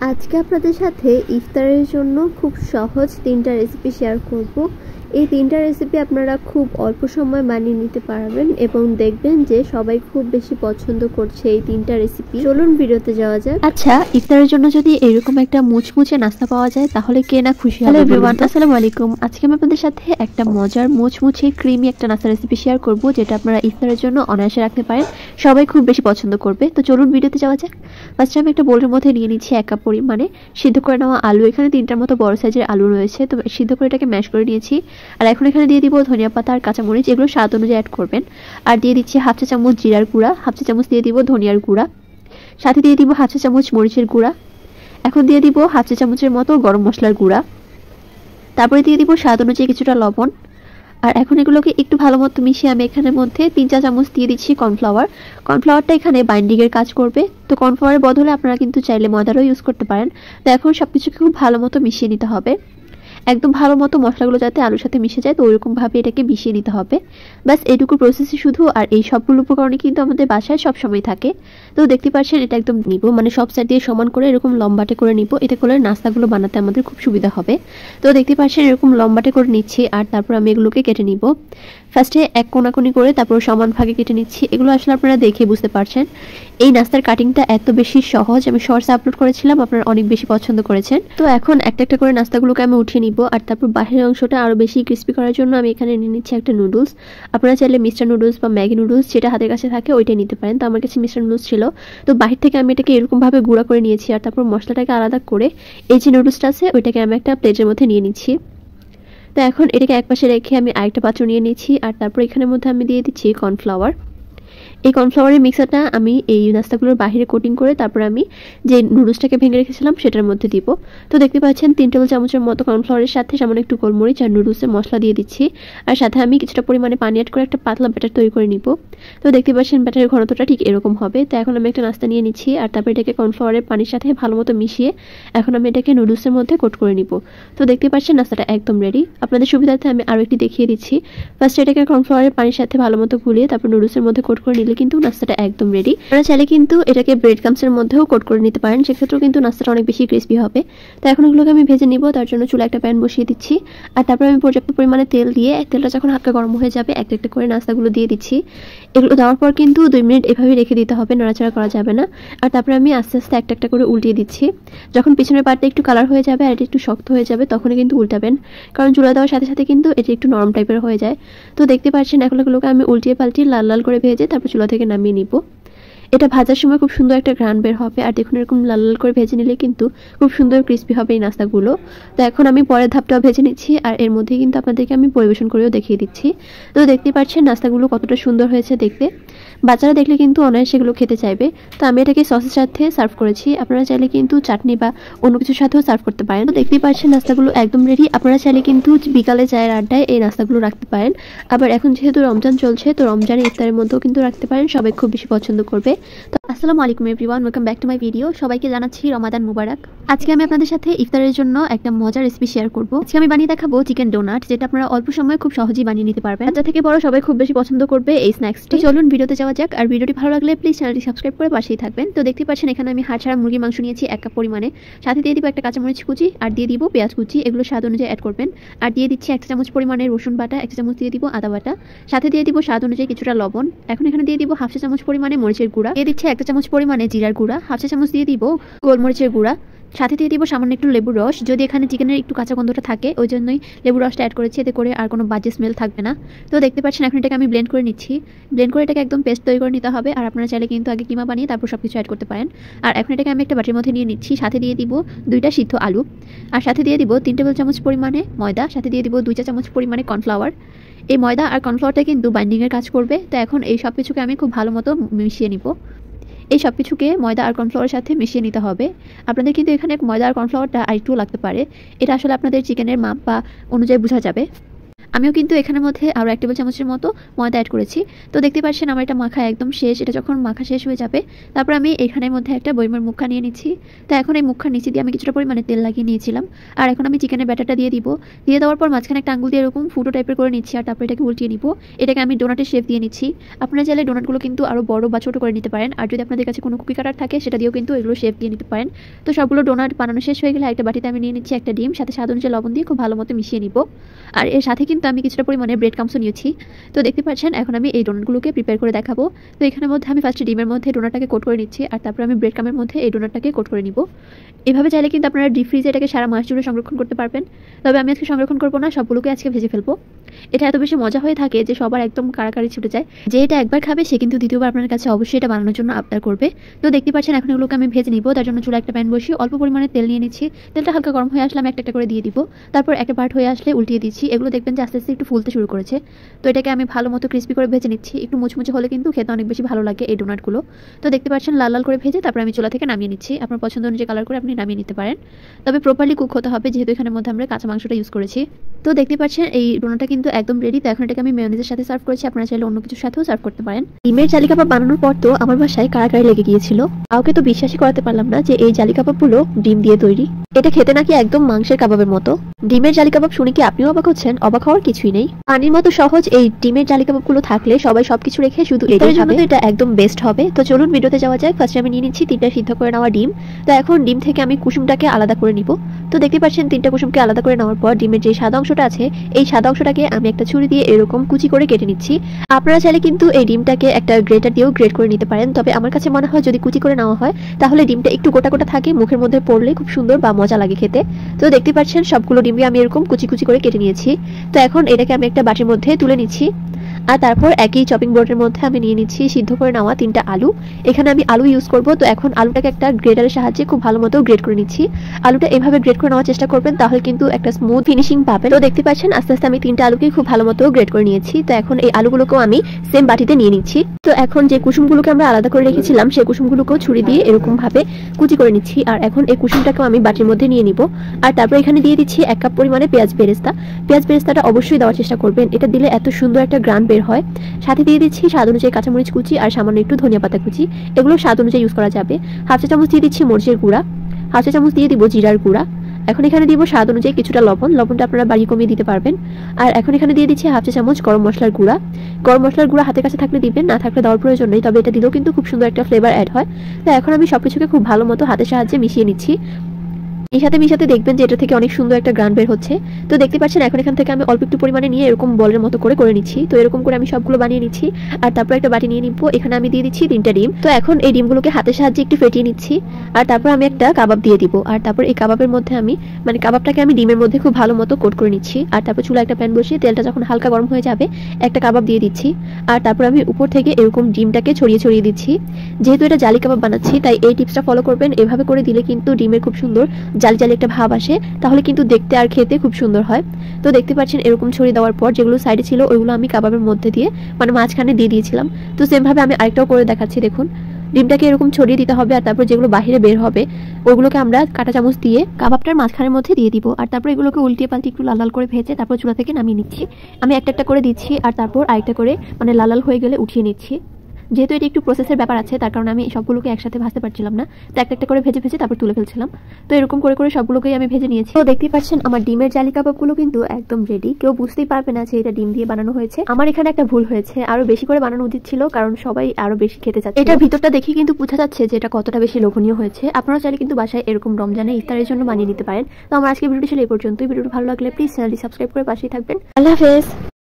আজকে আপনাদের সাথে ইফতারের জন্য খুব সহজ 3টা রেসিপি শেয়ার করব। এই 3টা রেসিপি আপনারা খুব অল্প সময় বানিয়ে নিতে পারবেন এবং দেখবেন যে সবাই খুব বেশি পছন্দ করছে এই 3টা রেসিপি। চলুন ভিডিওতে যাওয়া যাক। আচ্ছা, ইফতারের জন্য যদি এরকম একটা মুচমুচে নাস্তা পাওয়া যায় তাহলে কে না খুশি হবে। হ্যালো এভরিওয়ান, আসসালামু আলাইকুম। আজকে আমি আপনাদের সাথে একটা মজার মুচমুচে ক্রিমি একটা নাস্তা রেসিপি শেয়ার করব, যেটা আপনারা ইফতারের জন্য অনায়াসে রাখতে পারেন, সবাই খুব বেশি পছন্দ করবে। তো চলুন ভিডিওতে যাওয়া যাক। ফার্স্টে আমি একটা বোলের মধ্যে নিয়ে নিচ্ছি 1 কাপ পরিমাণে সিদ্ধ করে নেওয়া আলু। এখানে 3টার মতো বড় সাইজের আলু রয়েছে, তো সিদ্ধ করে এটাকে ম্যাশ করে নিয়েছি। আর এখন এখানে দিয়ে দিব ধনিয়া পাতা আর কাঁচামরিচ, এগুলো স্বাদ অনুযায়ী অ্যাড করবেন। আর দিয়ে দিচ্ছি 1/2 চা চামচ জিরার গুঁড়া, 1/2 চা চামচ দিয়ে দিব ধনিয়ার গুঁড়া, সাথে দিয়ে দিব 1/2 চা চামচ মরিচের গুঁড়া। এখন দিয়ে দিব 1/2 চা চামচের মতো গরম মশলার গুঁড়া। তারপরে দিয়ে দিব স্বাদ অনুযায়ী কিছুটা লবণ। আর এখন এগুলোকে একটু ভালো মতো মিশিয়ে আমি এখানের মধ্যে 3 চা চামচ দিয়ে দিচ্ছি কর্নফ্লাওয়ার। কর্নফ্লাওয়ারটা এখানে বাইন্ডিংয়ের কাজ করবে, তো কর্নফ্লাওয়ারের বদলে আপনারা কিন্তু চাইলে ময়দারও ইউজ করতে পারেন। তো এখন সবকিছুকে খুব ভালো মতো মিশিয়ে নিতে হবে, একদম ভালো মতো মশলাগুলো যাতে আলুর সাথে মিশে যায়, তো ওইরকম ভাবে এটাকে মিশিয়ে নিতে হবে। ব্যাস এইটুকু প্রসেসই শুধু। আর এই সবগুলো উপকরণই কিন্তু আমাদের বাসায় সব সময় থাকে। তো দেখতে পাচ্ছেন এটা একদম নিব, মানে সব সাইড দিয়ে সমান করে এরকম লম্বাটে করে নিব, এতে করে নাস্তাগুলো বানাতে আমাদের খুব সুবিধা হবে। তো দেখতে পাচ্ছেন এরকম লম্বাটে করে নিচ্ছি। আর তারপর আমি এগুলোকে কেটে নিব। ফার্স্টে এক কোনাকুনি করে তারপর সমান ভাগে কেটে নিচ্ছি। এগুলো আসলে আপনারা দেখে বুঝতে পারছেন এই নাস্তার কাটিংটা এত বেশি সহজ। আমি শর্টসে আপলোড করেছিলাম, আপনারা অনেক বেশি পছন্দ করেছেন। তো এখন একটা একটা করে নাস্তাগুলোকে আমি উঠিয়ে নিব। আর তারপর বাহিরের অংশটা আরো বেশি ক্রিস্পি করার জন্য আমি এখানে নিয়ে নিচ্ছি একটা নুডলস। আপনারা চাইলে মিস্টার নুডলস বা ম্যাগি নুডলস যেটা হাতের কাছে থাকে ওইটাই নিতে পারেন। তো আমার কাছে মিস্টার নুডলস ছিল, তো বাহির থেকে আমি এটাকে এরকম ভাবে গুঁড়া করে নিয়েছি। আর তারপর মশলাটাকে আলাদা করে এই যে নুডলসটা আছে ওইটাকে আমি একটা প্লেটের মধ্যে নিয়ে নিচ্ছি। তো এখন এটাকে একপাশে রেখে আমি আরেকটা পাত্র নিয়ে নিচ্ছি। আর তারপর এখানের মধ্যে আমি দিয়ে দিচ্ছি কর্নফ্লাওয়ার। এই কর্নফ্লাওয়ারের মিক্সারটা আমি এই নাস্তাগুলোর বাহিরে কোটিং করে তারপর আমি যে নুডলসটাকে ভেঙে রেখেছিলাম সেটার মধ্যে দিব। তো দেখতে পাচ্ছেন 3 টেবিল চামচের মতো কর্নফ্লাওয়ারের সাথে সামান্য একটু গোলমরিচ আর নুডলসের মশলা দিয়ে দিচ্ছি। আর সাথে আমি কিছুটা পরিমাণে পানি অ্যাড করে একটা পাতলা ব্যাটার তৈরি করে নিব। তো দেখতে পাচ্ছেন ব্যাটারের ঘনত্বটা ঠিক এরকম হবে। তো এখন আমি একটা নাস্তা নিয়ে নিচ্ছি। আর তারপর এটাকে কর্নফ্লাওয়ারের পানির সাথে ভালো মতো মিশিয়ে এখন আমি এটাকে নুডলসের মধ্যে কোট করে নিব। তো দেখতে পাচ্ছেন নাস্তাটা একদম রেডি। আপনাদের সুবিধার্থে আমি আরও একটি দেখিয়ে দিচ্ছি। ফার্স্ট এটাকে কর্নফ্লাওয়ারের পানির সাথে ভালো মতো গুলিয়ে তারপর নুডলসের মধ্যে কোট করে নিলে কিন্তু নাস্তাটা একদম রেডি। আপনারা চাইলে কিন্তু এটাকে ব্রেড ক্রাম্বসের মধ্যেও কোট করে নিতে পারেন, সেক্ষেত্রেও কিন্তু নাস্তাটা অনেক বেশি ক্রিস্পি হবে। তো এখন এগুলোকে আমি ভেজে নিব। তার জন্য চুলা একটা প্যান বসিয়ে দিচ্ছি। আর তারপর আমি পর্যাপ্ত পরিমাণে তেল দিয়ে তেলটা যখন হালকা গরম হয়ে যাবে একটা একটা করে নাস্তাগুলো দিয়ে দিচ্ছি। এগুলো দেওয়ার পর কিন্তু 2 মিনিট এভাবে রেখে দিতে হবে, নাড়াচাড়া করা যাবে না। আর তারপরে আমি আস্তে আস্তে একটা একটা করে উল্টিয়ে দিচ্ছি। যখন পিছনের পাটটা একটু কালার হয়ে যাবে আর এটা একটু শক্ত হয়ে যাবে তখনই কিন্তু উল্টাবেন, কারণ চুলা দেওয়ার সাথে সাথে কিন্তু এটা একটু নরম টাইপের হয়ে যায়। তো দেখতে পাচ্ছেন এখন এগুলোকে আমি উল্টিয়ে পাল্টিয়ে লাল লাল করে ভেজে তারপর চুলা থেকে নামিয়ে নিব। এটা ভাজার সময় খুব সুন্দর একটা ঘ্রাণ বের হবে। আর দেখুন এরকম লাল লাল করে ভেজে নিলে কিন্তু খুব সুন্দর ক্রিস্পি হবে এই নাস্তাগুলো। তো এখন আমি পরের ধাপটাও ভেজে নিচ্ছি। আর এর মধ্যেই কিন্তু আপনাদেরকে আমি পরিবেশন করেও দেখিয়ে দিচ্ছি। তো দেখতে পাচ্ছেন নাস্তাগুলো কতটা সুন্দর হয়েছে দেখতে, বাচ্চারা দেখলে কিন্তু অনায়াসে সেগুলো খেতে চাইবে। তো আমি এটাকে সসের সাথে সার্ভ করেছি, আপনারা চাইলে কিন্তু চাটনি বা অন্য কিছুর সাথেও সার্ভ করতে পারেন। তো দেখতেই পাচ্ছেন নাস্তাগুলো একদম রেডি। আপনারা চাইলে কিন্তু বিকালে চায়ের আড্ডায় এই নাস্তাগুলো রাখতে পারেন। আবার এখন যেহেতু রমজান চলছে, তো রমজানের ইফতারের মধ্যেও কিন্তু রাখতে পারেন, সবাই খুব বেশি পছন্দ করবে। তো আসসালামু আলাইকুম everyone, welcome back to my video. সবাইকে জানাচ্ছি রমাদান মুবারক। আজকে আমি আপনাদের সাথে ইফতারের জন্য একটা মজার রেসিপি শেয়ার করব। আজকে আমি বানিয়ে দেখাবো চিকেন ডোনাট, যেটা আপনারা অল্প সময়ে খুব সহজেই বানিয়ে নিতে পারবেন। বাচ্চা থেকে বড় সবাই খুব বেশি পছন্দ করবে এই স্ন্যাক্সটি। চলুন ভিডিওতে যাওয়া যাক। আর ভিডিওটি ভালো লাগলে প্লিজ চ্যানেলটি সাবস্ক্রাইব করে পাশেই থাকবেন। তো দেখতে পাচ্ছেন এখানে আমি হাড় ছাড়া মুরগির মাংস নিয়েছি 1 কাপ পরিমাণে, সাথে দিয়ে দিব একটা কাঁচামরিচ কুচি আর দিয়ে দিব পেঁয়াজ কুচি, এগুলো স্বাদ অনুযায়ী অ্যাড করবেন। আর দিয়ে দিচ্ছি 1 চামচ পরিমাণে রসুন বাটা, 1 চামচ দিয়ে দিব আদা বাটা, সাথে দিয়ে দিব স্বাদ অনুযায়ী কিছুটা লবণ। এখন এখানে দিয়ে দিব 1/2 চা চামচ পরিমাণে মরিচের গুঁড়া, দিয়ে দিচ্ছি 1 চামচ পরিমাণে জিরার গুঁড়া, 1/2 চা চামচ দিয়ে দিব গোলমরিচের গুঁড়া, সাথে দিয়ে দিব সামান্য একটু লেবুর রস। যদি এখানে চিকেনের একটু কাঁচা গন্ধটা থাকে ওই জন্যই লেবুর রসটা অ্যাড করেছি, এতে করে আর কোনো বাজে স্মেল থাকবে না। তো দেখতে পাচ্ছেন এখন এটাকে আমি ব্লেন্ড করে নিচ্ছি। ব্লেন্ড করে এটাকে একদম পেস্ট তৈরি করে নিতে হবে। আর আপনারা চাইলে কিন্তু আগে কিমা বানিয়ে তারপর সব কিছু অ্যাড করতে পারেন। আর এখন এটাকে আমি একটা বাটির মধ্যে নিয়ে নিচ্ছি। সাথে দিয়ে দিব 2টা সিদ্ধ আলু, আর সাথে দিয়ে দিব 3 টেবিল চামচ পরিমাণে ময়দা, সাথে দিয়ে দিব 2 চা চামচ পরিমাণে কর্নফ্লাওয়ার। এই ময়দা আর কর্নফ্লাওয়ারটা কিন্তু বাইন্ডিংয়ের কাজ করবে। তো এখন এই সব কিছুকে আমি খুব ভালো মতো মিশিয়ে নিব। এই সব কিছুকে ময়দা আর কর্নফ্লাওয়ারের সাথে মিশিয়ে নিতে হবে। আপনাদের কিন্তু এখানে ময়দা আর কর্নফ্লাওয়ারটা আরেকটু লাগতে পারে, এটা আসলে আপনাদের চিকেনের মাপ বা অনুযায়ী বোঝা যাবে। আমিও কিন্তু এখানের মধ্যে আরও 1 টেবিল চামচের মতো ময়দা অ্যাড করেছি। তো দেখতে পাচ্ছেন আমার এটা মাখা একদম শেষ। এটা যখন মাখা শেষ হয়ে যাবে তারপর আমি এখানের মধ্যে একটা বয়মের মুখা নিয়ে নিচ্ছি। তো এখন এই মুখার নিচে দিয়ে আমি কিছুটা পরিমাণে তেল লাগিয়ে নিয়েছিলাম। আর এখন আমি চিকেনের ব্যাটারটা দিয়ে দিব। দিয়ে দেওয়ার পর মাঝখানে একটা আঙ্গুল দিয়ে এরকম ফুটো টাইপের করে নিচ্ছি। আর তারপর এটাকে উল্টিয়ে নিব। এটাকে আমি ডোনাটের শেপ দিয়ে নিচ্ছি। আপনারা চাইলে ডোনাটগুলো কিন্তু আরও বড় বা ছোটো করে নিতে পারেন। আর যদি আপনাদের কাছে কোনো কুকি কাটার থাকে সেটা দিয়েও কিন্তু এগুলো শেপ দিয়ে নিতে পারেন। তো সবগুলো ডোনাট বানানো শেষ হয়ে গেলে একটা বাটিতে আমি নিয়ে নিচ্ছি একটা ডিম, সাথে স্বাদ অনুযায়ী লবণ দিয়ে খুব ভালো মতো মিশিয়ে নিব। আর এর সাথে কিন্তু আমি কিছুটা পরিমাণে ব্রেড ক্রাম্বসও নিয়েছি। তো দেখতে পাচ্ছেন এখন আমি এই ডোনাটগুলোকে প্রিপেয়ার করে দেখাবো। তো এখানের মধ্যে আমি ফার্স্টে ডিমের মধ্যে ডোনাটটাকে কোট করে নিচ্ছি। আর তারপর আমি ব্রেড ক্রাম্বের মধ্যে এই ডোনাটটাকে কোট করে নিব। এভাবে চাইলে কিন্তু আপনারা ডিপ ফ্রিজে এটাকে সারা মাস জুড়ে সংরক্ষণ করতে পারবেন। তবে আমি আজকে সংরক্ষণ করবো না, সবগুলোকে আজকে ভেজে ফেলবো। এটা এত বেশি মজা হয়ে থাকে যে সবার একদম কাড়াকাড়ি ছুটে যায়। যে এটা একবার খাবে সে কিন্তু দ্বিতীয়বার আপনার কাছে অবশ্যই এটা বানানোর জন্য আবদার করবে। তো দেখতে পাচ্ছেন এখন এগুলোকে আমি ভেজে নিব। তার জন্য চুলা একটা প্যান বসিয়ে অল্প পরিমাণে তেল নিয়ে নিচ্ছি। তেলটা হালকা গরম হয়ে আসলে আমি একটা করে দিয়ে দিব। তারপর একটা পার্ট হয়ে আসলে উল্টিয়ে দিচ্ছি। এগুলো দেখবেন যে আস্তে আস্তে একটু ফুলতে শুরু করেছে। তো এটাকে আমি ভালো মতো ক্রিস্পি করে ভেজে নিচ্ছি। একটু মুচমুচে হলে কিন্তু খেতে অনেক বেশি ভালো লাগে এই ডোনাটগুলো। তো দেখতে পাচ্ছেন লাল লাল করে ভেজে তারপর আমি চুলা থেকে নামিয়ে নিচ্ছি। আপনার পছন্দ অনুযায়ী কালার করে আপনি নামিয়ে নিতে পারেন। তবে প্রপারলি কুক হতে হবে, যেহেতু এখানের মধ্যে আমরা কাঁচা মাংসটা ইউজ করেছি। তো দেখতে পাচ্ছেন এই ডোনাটটা কিন্তু একদম রেডি। তো এখন এটাকে আমি মেয়োনিজের সাথে সার্ভ করেছি। আপনারা চাইলে অন্য কিছুর সাথেও সার্ভ করতে পারেন। ডিমের জালি কাবাব বানানোর পর তো আমার বাসায় কাড়াকাড়ি লেগে গিয়েছিল। কাউকে তো বিশ্বাসই করাতে পারলাম না যে এই জালি কাবাবগুলো ডিম দিয়ে তৈরি। এটা খেতে নাকি একদম মাংসের কাবাবের মতো। ডিমের জালি কাবাব শুনে কি আপনিও অবাক হচ্ছেন? অবাক হওয়ার কিছুই নেই। পানির মতো সহজ এই ডিমের জালি কাবাবগুলো থাকলে সবাই সবকিছু রেখে শুধু এটার জন্য এটা একদম বেস্ট হবে। তো চলুন ভিডিওতে যাওয়া যাক। ফার্স্টে আমি নিয়ে নিচ্ছি 3টা সিদ্ধ করে নেওয়া ডিম। তো এখন ডিম থেকে আমি কুসুমটাকে আলাদা করে নিব। তো দেখতে পাচ্ছেন 3টা কুসুমকে আলাদা করে নেওয়ার পর ডিমের যে সাদা অংশটা আছে এই সাদা অংশটাকে আমি একটা ছুরি দিয়ে এরকম কুচি করে কেটে নিচ্ছি। আপনারা চাইলে কিন্তু এই ডিমটাকে একটা গ্রেটার দিয়েও গ্রেট করে নিতে পারেন। তবে আমার কাছে মনে হয় যদি কুচি করে নেওয়া হয় তাহলে ডিমটা একটু গোটা গোটা থাকে, মুখের মধ্যে পড়লে খুব সুন্দর বা মজা লাগে খেতে। তো দেখতে পাচ্ছেন সবগুলো ডিমকে আমি এরকম কুচি কুচি করে কেটে নিয়েছি। তো এখন এটাকে আমি একটা বাটির মধ্যে তুলে নিচ্ছি। আর তারপর একই চপিং বোর্ডের মধ্যে আমি নিয়ে নিচ্ছি সিদ্ধ করে নেওয়া 3টা আলু। এখানে আমি আলু ইউজ করব। তো এখন আলুটাকে একটা গ্রেটারের সাহায্যে খুব ভালো মতো গ্রেট করে নিচ্ছি। আলুটা এভাবে গ্রেট করে নেওয়ার চেষ্টা করবেন, তাহলে কিন্তু একটা স্মুথ ফিনিশিং পাবেন। তো দেখতে পাচ্ছেন আস্তে আস্তে আমি 3টা আলুকে খুব ভালো মতো গ্রেট করে নিয়েছি। তো এখন এই আলুগুলোকেও আমি সেম বাটিতে নিয়ে নিচ্ছি। তো এখন যে কুসুমগুলোকে আমরা আলাদা করে রেখেছিলাম সেই কুসুমগুলোকেও ছুরি দিয়ে এরকম ভাবে কুচি করে নিচ্ছি। আর এখন এই কুসুমটাকেও আমি বাটির মধ্যে নিয়ে নিব। আর তারপর এখানে দিয়ে দিচ্ছি 1 কাপ পরিমাণে পেঁয়াজ বেরেস্তা। পেঁয়াজ বেরেস্তাটা অবশ্যই দেওয়ার চেষ্টা করবেন, এটা দিলে এত সুন্দর একটা গ্রান বের হয়। সাথে দিয়ে দিচ্ছি স্বাদ অনুযায়ী কাঁচামরিচ কুচি আর সামান্য একটু ধনিয়া পাতা কুচি। এগুলো স্বাদ অনুযায়ী ইউজ করা যাবে। হাফ চা চামচ দিয়ে দিচ্ছি মরিচের গুঁড়া, হাফ চা চামচ দিয়ে দিব জিরার গুঁড়া। এখন এখানে দিব স্বাদ অনুযায়ী কিছুটা লবণ। লবণটা আপনারা বাড়িয়ে কমিয়ে দিতে পারবেন। আর এখন এখানে দিয়ে দিচ্ছি হাফ চা চামচ গরম মশলার গুঁড়া। গরম মশলার গুঁড়া হাতের কাছে থাকলে দিবেন, না থাকলে দেওয়ার প্রয়োজন নেই। তবে এটা দিলেও কিন্তু খুব সুন্দর একটা ফ্লেভার অ্যাড হয়। তো এখন আমি সবকিছুকে খুব ভালো মতো হাতের সাহায্যে মিশিয়ে নিচ্ছি। মিশাতে দেখবেন যে এটা থেকে অনেক সুন্দর একটা গ্রান বের হচ্ছে। তো দেখতে পাচ্ছেন এখন এখান থেকে আমি অল্প একটু পরিমাণে নিয়ে এরকম বলের মতো করে নিচ্ছি। তো এরকম করে আমি সবগুলো বানিয়ে নিচ্ছি। আর তারপর একটা বাটি নিয়ে নিব। এখানে আমি দিয়ে দিচ্ছি 3টা ডিম। তো এখন এই ডিমগুলোকে হাতের সাহায্যে একটু ফেটিয়ে নিচ্ছি। আর তারপর আমি একটা কাবাব দিয়ে দিব। আর তারপর এই কাবাবের মধ্যে আমি কাবাবটাকে আমি ডিমের মধ্যে খুব ভালো মতো কোট করে নিচ্ছি। আর তারপর চুলা একটা প্যান বসিয়ে তেলটা যখন হালকা গরম হয়ে যাবে একটা কাবাব দিয়ে দিচ্ছি। আর তারপর আমি উপর থেকে এরকম ডিমটাকে ছড়িয়ে দিচ্ছি। যেহেতু এটা জালি কাবাব বানাচ্ছি তাই এই টিপসটা ফলো করবেন। এভাবে করে দিলে কিন্তু ডিমের খুব সুন্দর জালি জালি একটা ভাব আসে, তাহলে কিন্তু দেখতে আর খেতে খুব সুন্দর হয়। তো দেখতে পাচ্ছেন এরকম ছড়িয়ে দেওয়ার পর যেগুলো সাইডে ছিল ওইগুলো আমি কাবাবের মধ্যে দিয়ে মাঝখানে দিয়ে দিয়েছিলাম। তো সেম ভাবে আমি আরেকটাও করে দেখাচ্ছি। দেখুন ডিমটাকে এরকম ছড়িয়ে দিতে হবে। আর তারপর যেগুলো বাইরে বের হবে ওগুলোকে আমরা কাঁটা চামচ দিয়ে কাবাবটার মাঝখানের মধ্যে দিয়ে দিব। আর তারপর এগুলোকে উল্টিয়ে পাল্টে একটু লাল লাল করে ভেজে তারপর চুলা থেকে নামিয়ে নিচ্ছি। আমি একটা করে দিচ্ছি আর তারপর আরেকটা করে লাল লাল হয়ে গেলে উঠিয়ে নিচ্ছি। যেহেতু এটা একটু প্রসেসের ব্যাপার আছে তার কারণে আমি সবগুলোকে একসাথে ভাজতে পারছিলাম না। তো একটা করে ভেজে তারপর তুলে ফেলছিলাম। তো এরকম করে সবগুলোকেই আমি ভেজে নিয়েছি। তো দেখতেই পাচ্ছেন আমার ডিমের জালি কাবাবগুলো কিন্তু একদম রেডি। কেউ বুঝতেই পারবে না যে এটা ডিম দিয়ে বানানো হয়েছে। আমার এখানে একটা ভুল হয়েছে, আরো বেশি করে বানানো উচিত ছিল, কারণ সবাই আরো বেশি খেতে চাচ্ছে। এটার ভিতরটা দেখে কিন্তু বোঝা যাচ্ছে যে এটা কতটা বেশি লোভনীয় হয়েছে। আপনারা চাইলে কিন্তু বাসায় এরকম রমজানে ইফতারের জন্য বানিয়ে নিতে পারেন। তো আমার আজকে ভিডিওটি ছিল এই পর্যন্তই। ভিডিওটি ভালো লাগলে প্লিজ চ্যানেলটি সাবস্ক্রাইব করে পাশেই থাকবেন। আল্লাহ হাফেজ।